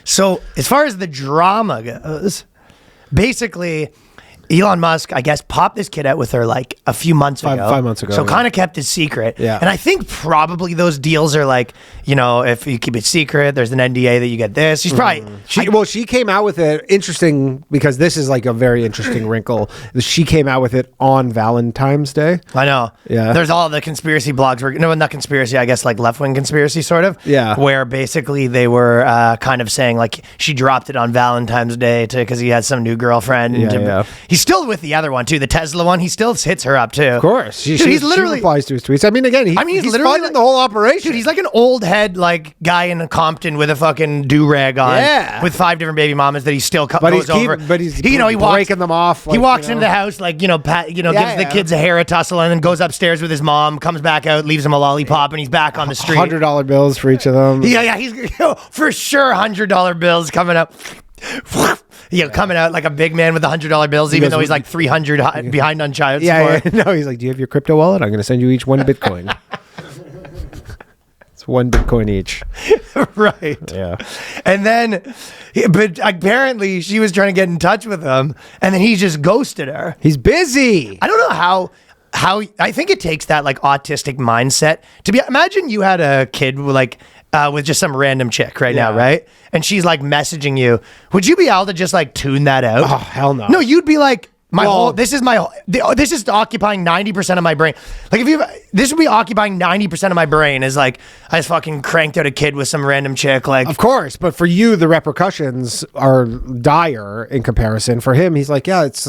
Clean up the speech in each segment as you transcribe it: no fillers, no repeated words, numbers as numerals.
So as far as the drama goes, basically, Elon Musk, I guess, popped this kid out with her like a few months ago. 5 months ago. So kind of kept it secret. Yeah. And I think probably those deals are like, you know, if you keep it secret, there's an NDA that you get this. She's probably... She came out with it, interesting, because this is like a very interesting wrinkle. She came out with it on Valentine's Day. I know. Yeah. There's all the conspiracy blogs. No, not conspiracy, I guess like left-wing conspiracy sort of. Yeah. Where basically they were kind of saying like she dropped it on Valentine's Day because he had some new girlfriend. Yeah. He's still with the other one too, the Tesla one. He still hits her up too. Of course. He's literally... She replies to his tweets. I mean, again, he's literally funding the whole operation. Dude, he's like an old head like guy in Compton with a fucking do-rag on. Yeah. With 5 different baby mamas that he still goes over. But he's he breaking them off. He walks into the house like, gives the kids a hair a tussle and then goes upstairs with his mom, comes back out, leaves him a lollipop, and he's back on the street. $100 bills for each of them. Yeah, he's for sure $100 bills coming up. Coming out like a big man with $100 bills, even though he's like 300 behind on child support. Yeah. No, he's like, do you have your crypto wallet? I'm going to send you each 1 Bitcoin. It's 1 Bitcoin each. Right. Yeah. And then, but apparently she was trying to get in touch with him, and then he just ghosted her. He's busy. I don't know how I think it takes that like autistic mindset to be. Imagine you had a kid with just some random chick now, right? And she's like messaging you. Would you be able to just like tune that out? Oh, hell no. No, you'd be like, this is occupying 90% of my brain. Like this would be occupying 90% of my brain is like, I just fucking cranked out a kid with some random chick. Like, of course, but for you, the repercussions are dire in comparison. For him, he's like, yeah, it's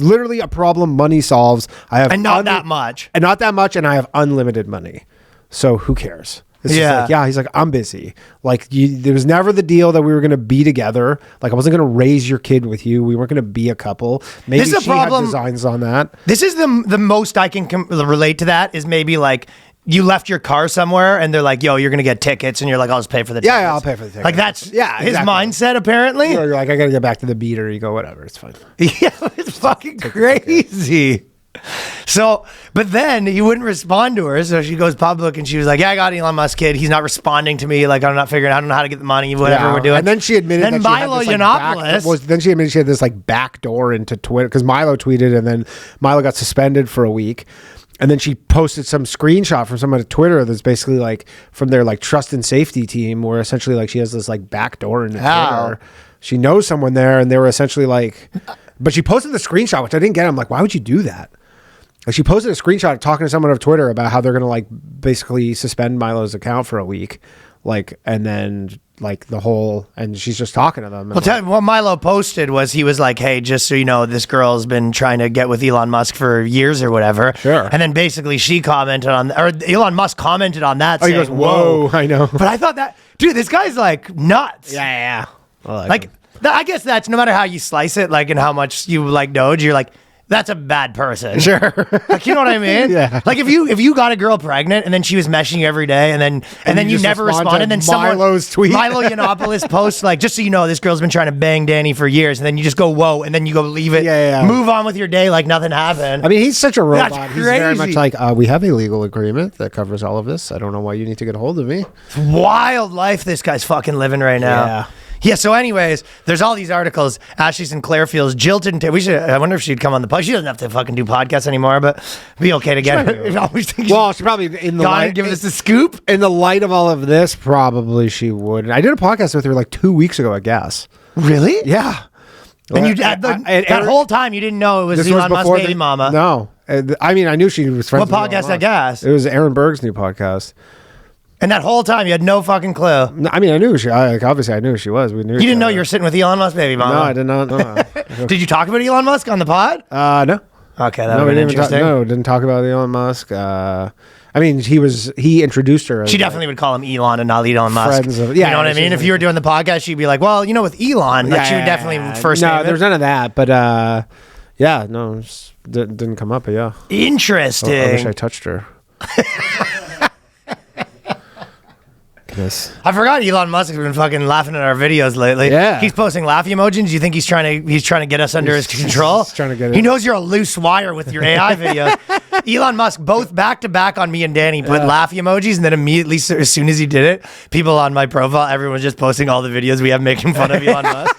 literally a problem money solves. And not that much. And not that much, and I have unlimited money. So who cares? It's just like, he's like, I'm busy. Like, there was never the deal that we were going to be together. Like, I wasn't going to raise your kid with you. We weren't going to be a couple. Maybe this is she had designs on that. This is the most I can relate to that is maybe like you left your car somewhere and they're like, yo, you're going to get tickets. And you're like, I'll just pay for the tickets. Yeah, I'll pay for the tickets. Like, that's his mindset, apparently. You're like, I got to get back to the beater. You go, whatever, it's fine. Yeah, it's fucking crazy. So, but then he wouldn't respond to her. So she goes public and she was like, yeah, I got Elon Musk kid. He's not responding to me. Like, I'm not figuring out, I don't know how to get the money, whatever we're doing. And then she admitted that Milo Yiannopoulos. Then she admitted she had this like back door into Twitter because Milo tweeted and then Milo got suspended for a week. And then she posted some screenshot from someone at Twitter that's basically like from their like trust and safety team where essentially like she has this like back door into Twitter. She knows someone there and they were essentially like, but she posted the screenshot, which I didn't get. I'm like, why would you do that? Like she posted a screenshot talking to someone on Twitter about how they're going to like basically suspend Milo's account for a week. Like, and then like the whole, and she's just talking to them. Well, what Milo posted was he was like, hey, just so you know, this girl's been trying to get with Elon Musk for years or whatever. Sure. And then basically she commented on, or Elon Musk commented on that. He goes, whoa, I know. But I thought that, dude, this guy's like nuts. Yeah. Like I guess that's no matter how you slice it, like, and how much you like Doge, you're like, that's a bad person. Sure. Like, you know what I mean? Yeah. Like if you got a girl pregnant and then she was messaging you every day and then you never responded and then Milo's tweet. Milo Yiannopoulos posts like, just so you know, this girl's been trying to bang Danny for years, and then you just go, whoa, and then you go leave it, move on with your day like nothing happened. I mean, he's such a robot. That's he's crazy. very much like, we have a legal agreement that covers all of this. I don't know why you need to get a hold of me. It's wild life this guy's fucking living right now. Yeah, so anyways, there's all these articles. Ashley Sinclair feels jilted. I wonder if she'd come on the podcast. She doesn't have to fucking do podcasts anymore, but it'd be okay to get her. Well, she probably, in the light, give us a scoop. In the light of all of this, probably she would. I did a podcast with her like 2 weeks ago, I guess. Really? Yeah. And you that whole time you didn't know it was Elon Musk's baby mama. No. I mean, I knew she was friends with What podcast, I guess? It was Aaron Berg's new podcast. And that whole time, you had no fucking clue. No, I mean, I knew she. Obviously, I knew who she was. We knew. You didn't know you were sitting with Elon Musk, baby mama. No, I did not know. Did you talk about Elon Musk on the pod? No. Okay, that would be interesting. Didn't talk about Elon Musk. I mean, he introduced her. She definitely would call him Elon and not Elon Musk. You know what I mean? If you were doing the podcast, she'd be like, well, you know, with Elon, like she would definitely first name it. No, there's none of that. But yeah, no, didn't come up. But yeah, interesting. I wish I touched her. madness. I forgot Elon Musk has been fucking laughing at our videos lately. Yeah. He's posting laugh emojis. Do you think he's trying to get us under his control? He's trying to get He it. knows you're a loose wire with your AI videos. Elon Musk, both back to back on me and Danny, put laugh emojis, and then immediately, as soon as he did it, people on my profile, everyone's just posting all the videos we have making fun of Elon Musk.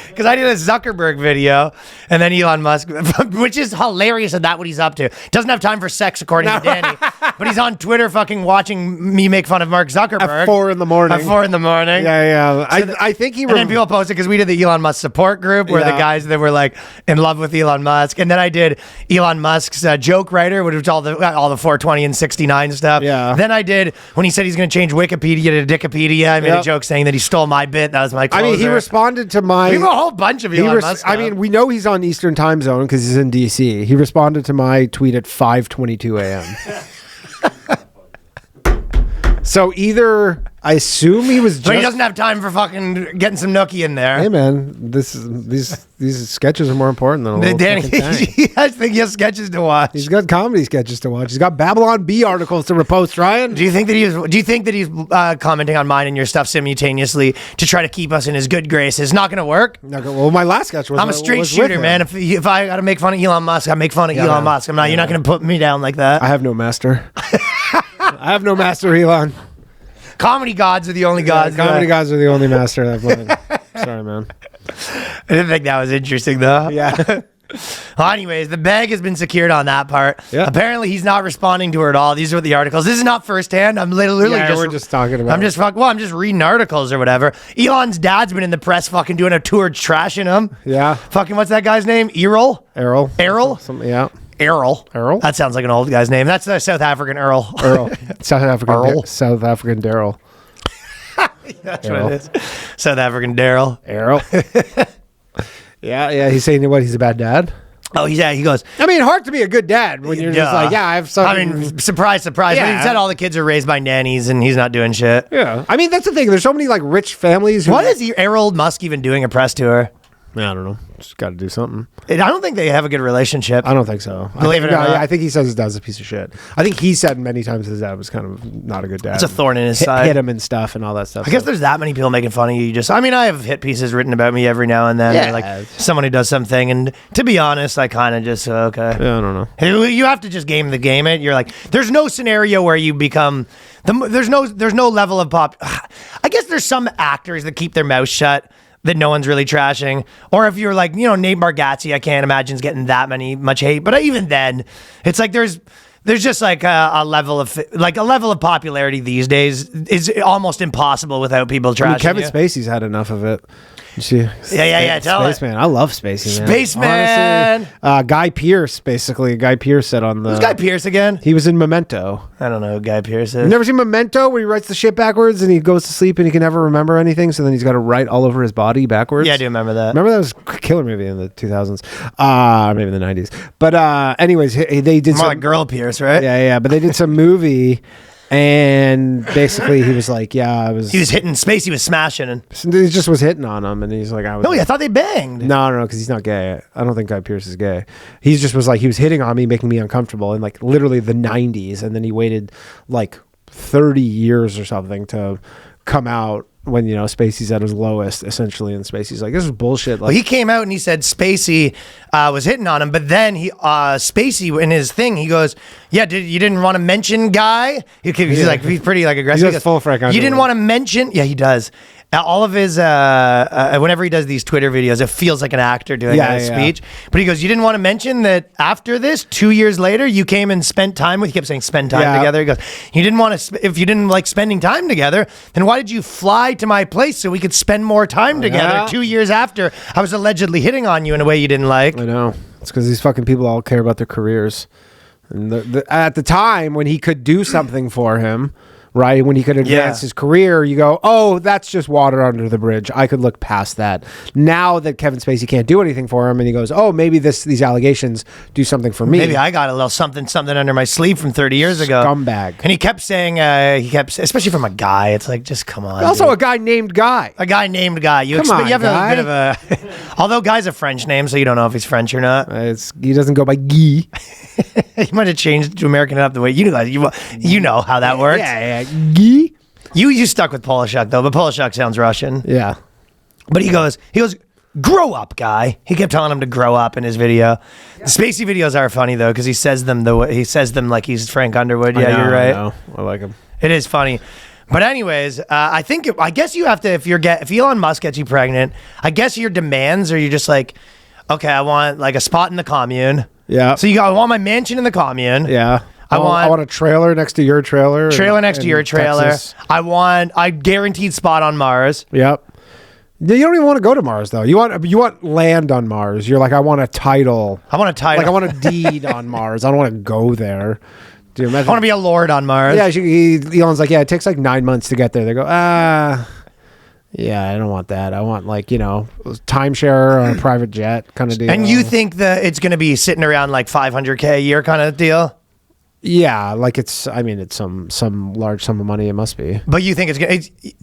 Because I did a Zuckerberg video, and then Elon Musk, which is hilarious, and that's what he's up to. Doesn't have time for sex, according to Danny, but he's on Twitter fucking watching me make fun of Mark Zuckerberg. At 4 in the morning. At 4 in the morning. Yeah. I think he... And then people posted, because we did the Elon Musk support group, where the guys that were like in love with Elon Musk. And then I did Elon Musk's joke writer, which was all the 420 and 69 stuff. Yeah. Then I did, when he said he's going to change Wikipedia to Dickopedia, I made a joke saying that he stole my bit. That was my closer. I mean, he responded to my... We have a whole bunch of Elon Musk stuff. I mean, we know he's on Eastern time zone because he's in DC. He responded to my tweet at 5:22 a.m. So either I assume he was just... But he doesn't have time for fucking getting some nookie in there. Hey man, these sketches are more important than a little Danny, fucking tang. I think he has sketches to watch. He's got comedy sketches to watch. He's got Babylon Bee articles to repost. Ryan, Do you think that he's commenting on mine and your stuff simultaneously to try to keep us in his good graces? Not going to work. well, my last sketch was... I'm a straight was shooter, with him. man. If I got to make fun of Elon Musk, I make fun of Elon man. Musk. You're not going to put me down like that. I have no master. I have no master, Elon. Comedy gods are the only gods. Comedy guys are the only master that I've learned. Sorry, man. I didn't think that was interesting, though. Yeah. Well, anyways, the bag has been secured on that part. Yeah. Apparently, he's not responding to her at all. These are the articles. This is not firsthand. I'm literally we're just talking about... I'm just reading articles or whatever. Elon's dad's been in the press fucking doing a tour trashing him. Yeah. Fucking, what's that guy's name? Errol? Errol? Something, yeah. Errol. That sounds like an old guy's name. That's the South African Earl. South African Earl? South African Daryl. That's what it is. South African Daryl. Errol. Yeah. He's saying what? He's a bad dad. Oh, yeah. He goes, I mean, hard to be a good dad when you're just like, I have something. I mean, surprise. But Yeah. he said all the kids are raised by nannies and he's not doing shit. Yeah. I mean, that's the thing. There's so many like rich families. What is Errol Musk even doing a press tour? I don't know. Just got to do something. I don't think they have a good relationship. I don't think so. Believe it or not. I think he says his dad's a piece of shit. I think he said many times his dad was kind of not a good dad. It's a thorn in his side. Hit him and stuff and all that stuff. I guess there's that many people making fun of you. I have hit pieces written about me every now and then. Yeah. Like someone who does something. And to be honest, I kind of just, okay. Yeah, I don't know. You have to just game it. You're like, there's no scenario where you become, there's no level of pop. I guess there's some actors that keep their mouth shut that no one's really trashing. Or if you're like, Nate Bargatze, I can't imagine is getting that much hate. But even then, it's like there's just like a level of popularity these days is almost impossible without people trashing. Kevin you. Spacey's had enough of it. Yeah. Tell it. Spaceman. I love Spacey, man. Spaceman. Honestly, Guy Pearce, basically. Guy Pearce said on the... Who's Guy Pearce again? He was in Memento. I don't know who Guy Pearce is. You never seen Memento where he writes the shit backwards and he goes to sleep and he can never remember anything, so then he's got to write all over his body backwards? Yeah, I do remember that. Remember that was a killer movie in the 2000s? Maybe in the 90s. But anyways, they did More like Girl Pierce, right? Yeah, but they did some movie and basically he was like, he was hitting Spacey was smashing and he just was hitting on him and he's like, I thought they banged. No, because he's not gay. I don't think Guy Pearce is gay. He just was like, he was hitting on me, making me uncomfortable in like literally the 90s, and then he waited like 30 years or something to come out when Spacey's at his lowest, essentially, and Spacey's like, this is bullshit. Like, Well, he came out and he said Spacey was hitting on him, but then Spacey in his thing, he goes, you didn't want to mention Guy? He's pretty like aggressive. He goes full Frank You didn't Underwood. want to mention? Yeah, he does. All of his, whenever he does these Twitter videos, it feels like an actor doing a speech. But he goes, you didn't want to mention that after this, 2 years later, you came and spent time with, he kept saying spend time together. He goes, you didn't want to, if you didn't like spending time together, then why did you fly to my place so we could spend more time together 2 years after I was allegedly hitting on you in a way you didn't like? I know. It's because these fucking people all care about their careers. And at the time when he could do something for him, right, when he could advance his career, you go, oh, that's just water under the bridge. I could look past that. Now that Kevin Spacey can't do anything for him, and he goes, oh, maybe these allegations do something for me. Maybe I got a little something under my sleeve from 30 years ago. Scumbag. And he kept saying, especially from a guy, it's like, just come on. Also, dude. a guy named Guy. A guy named Guy. You Come on, have Guy. a bit of a... Although Guy's a French name, so you don't know if he's French or not. He doesn't go by Guy. He might have changed to American enough the way you know how that works. Yeah, Guy. You stuck with Polishuk though, but Polishuk sounds Russian. Yeah. But he goes, grow up, guy. He kept telling him to grow up in his video. The Spacey videos are funny though, because he says them like he's Frank Underwood. Yeah, you're right. I like him. It is funny. But anyways, I guess you have to, if Elon Musk gets you pregnant, I guess your demands are you just like, okay, I want like a spot in the commune. Yeah. So I want my mansion in the commune. Yeah. I want a trailer next to your trailer. Trailer next to your trailer. Texas. I want a guaranteed spot on Mars. Yep. You don't even want to go to Mars though. You want land on Mars. You're like, I want a title. I want a title. Like I want a deed on Mars. I don't want to go there. Do you imagine? I want to be a lord on Mars. Yeah. Elon's like, yeah, it takes like 9 months to get there. They go, yeah, I don't want that. I want like, timeshare on a private jet kind of deal. And you think that it's going to be sitting around like $500K a year kind of deal? Yeah, like it's some large sum of money. It must be. But you think it's gonna?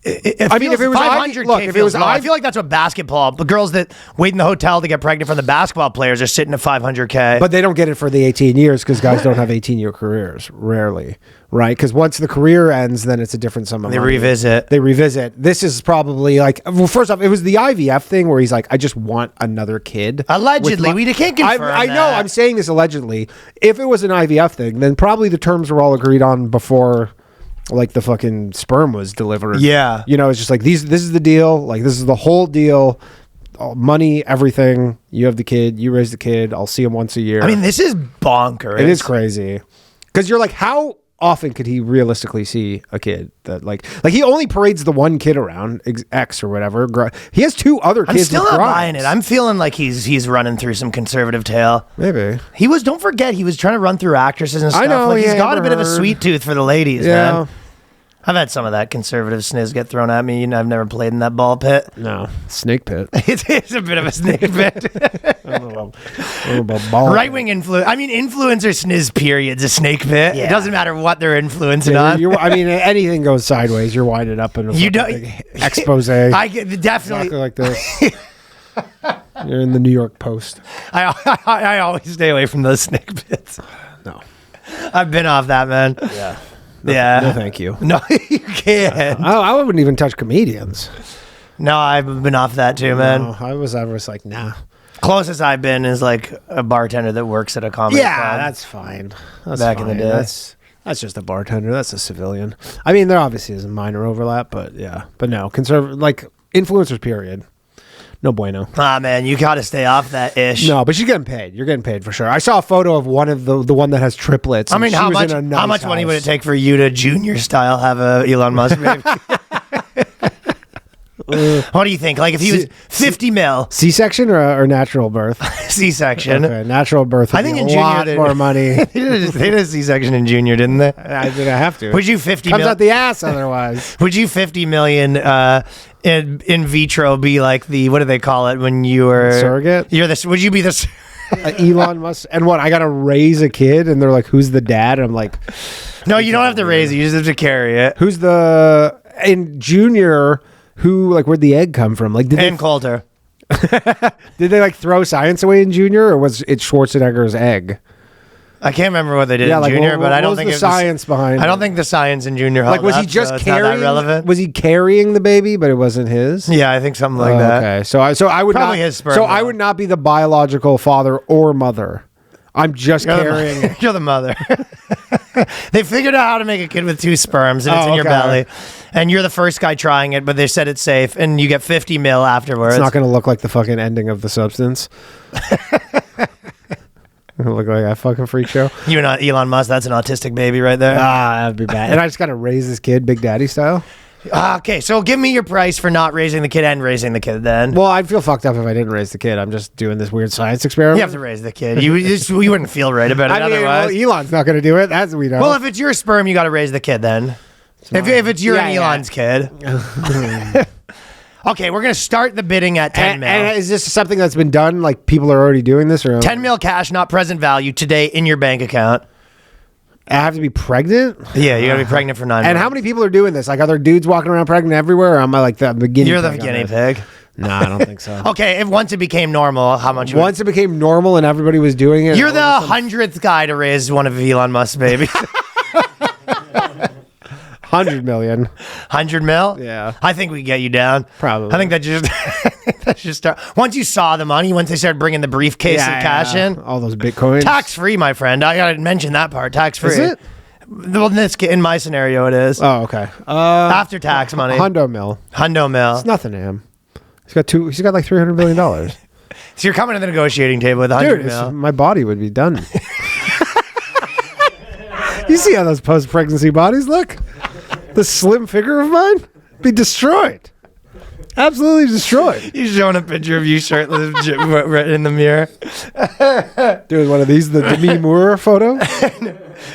If it was 500K, if it was, I feel like that's what basketball. The girls that wait in the hotel to get pregnant from the basketball players are sitting at 500K. But they don't get it for the 18 years because guys don't have 18-year careers. Rarely, right? Because once the career ends, then it's a different sum of money. They revisit. This is probably like, well, first off, it was the IVF thing where he's like, I just want another kid. Allegedly, we can't confirm. I know. I'm saying this allegedly. If it was an IVF thing, then probably the terms were all agreed on before. Like the fucking sperm was delivered. Yeah. It's just like this is the deal. Like this is the whole deal. All money, everything. You have the kid. You raise the kid. I'll see him once a year. I mean, this is bonkers. It is crazy. Because you're like, how often could he realistically see a kid that like he only parades the one kid around, X or whatever. He has 2 other kids. I'm still not buying it. I'm feeling like he's running through some conservative tail. Maybe don't forget he was trying to run through actresses and stuff. I know, like he's got a bit of a sweet tooth for the ladies, man. I've had some of that conservative sniz get thrown at me. I've never played in that ball pit. No, snake pit. It's a bit of a snake pit. I don't know about ball. Right-wing influence. I mean, influencer sniz period's a snake pit. Yeah. It doesn't matter what they're influencing on. I mean, anything goes sideways. You're winded up in a big expose. I get definitely exactly like this. You're in the New York Post. I always stay away from those snake pits. No, I've been off that, man. Yeah. No, thank you. No, you can't. I wouldn't even touch comedians. No, I've been off that too, man. No, I was like, nah. Closest I've been is like a bartender that works at a comedy club. Yeah, that's fine. That's back fine. in the day. That's just a bartender. That's a civilian. I mean, there obviously is a minor overlap, but yeah. But no, like influencers period. No bueno. Ah, man, you got to stay off that ish. No, but she's getting paid. You're getting paid for sure. I saw a photo of one of the one that has triplets. I mean, how much money would it take for you to junior style have a Elon Musk baby? What do you think? Like if he was 50 mil, C-section or natural birth? C-section. Okay, natural birth. I think in a junior lot more money. they did a C-section in junior, didn't they? I think I have to. Would you 50 comes mil? out the ass otherwise? Would you 50 million in vitro be like the, what do they call it when you were surrogate? Would you be the Elon Musk? And what? I got to raise a kid, and they're like, "Who's the dad?" And I'm like, "No, you don't have to raise it. You just have to carry it." Who's the in junior? Who, like, where'd the egg come from? Like, Coulter. Did they like throw science away in junior, or was it Schwarzenegger's egg? I can't remember what they did in junior, but I don't think the science behind. I don't think the science in junior. Like, was he just carrying? Relevant? Was he carrying the baby, but it wasn't his? Yeah, I think something like that. Okay, so I would probably not, his sperm. So I would not be the biological father or mother. I'm just carrying. You're the mother. They figured out how to make a kid with 2 sperms, and it's in your belly. And you're the first guy trying it, but they said it's safe, and you get 50 mil afterwards. It's not going to look like the fucking ending of The Substance. It'll look like a fucking freak show. You're not Elon Musk. That's an autistic baby right there. That'd be bad. And I just got to raise this kid Big Daddy style. Okay, so give me your price for not raising the kid and raising the kid then. Well, I'd feel fucked up if I didn't raise the kid. I'm just doing this weird science experiment. You have to raise the kid. You wouldn't feel right about it otherwise. Well, Elon's not going to do it. That's we know. Well, if it's your sperm, you got to raise the kid then. If it's your and Elon's kid. Okay, we're going to start the bidding at 10 mil. And is this something that's been done? Like people are already doing this? Or 10 mil cash, not present value, today in your bank account. I have to be pregnant? Yeah, you got to be pregnant for 9 months. And how many people are doing this? Like, are there dudes walking around pregnant everywhere? Or am I like the guinea You're pig? the guinea pig. No, I don't think so. Okay, if once it became normal, how much? Once it became normal and everybody was doing it. You're the 100th guy to raise one of Elon Musk's babies. 100 million. 100 mil? Yeah. I think we get you down. Probably. I think that just that just start. Once you saw the money, once they started bringing the briefcase of cash in, all those Bitcoins. tax free, my friend. I gotta mention that part. Tax free. Is it? Well, in my scenario, it is. Oh, okay. After tax money. Hundo mil. Hundo mil. It's nothing to him. He's got like $300 million. So you're coming to the negotiating table with 100 mil. My body would be done. You see how those post-pregnancy bodies look? The slim figure of mine be destroyed. Absolutely destroyed. You're showing a picture of you shirtless right in the mirror. Doing one of these, the Demi Moore photo.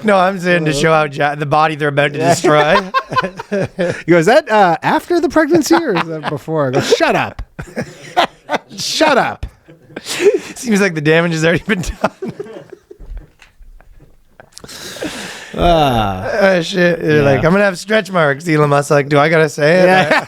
No, I'm saying to show how the body they're about to destroy. You go, is that after the pregnancy or is that before? I go, shut up. Shut up. Seems like the damage has already been done. Shit. You're like, I'm going to have stretch marks. Elon Musk like, do I got to say it? Yeah.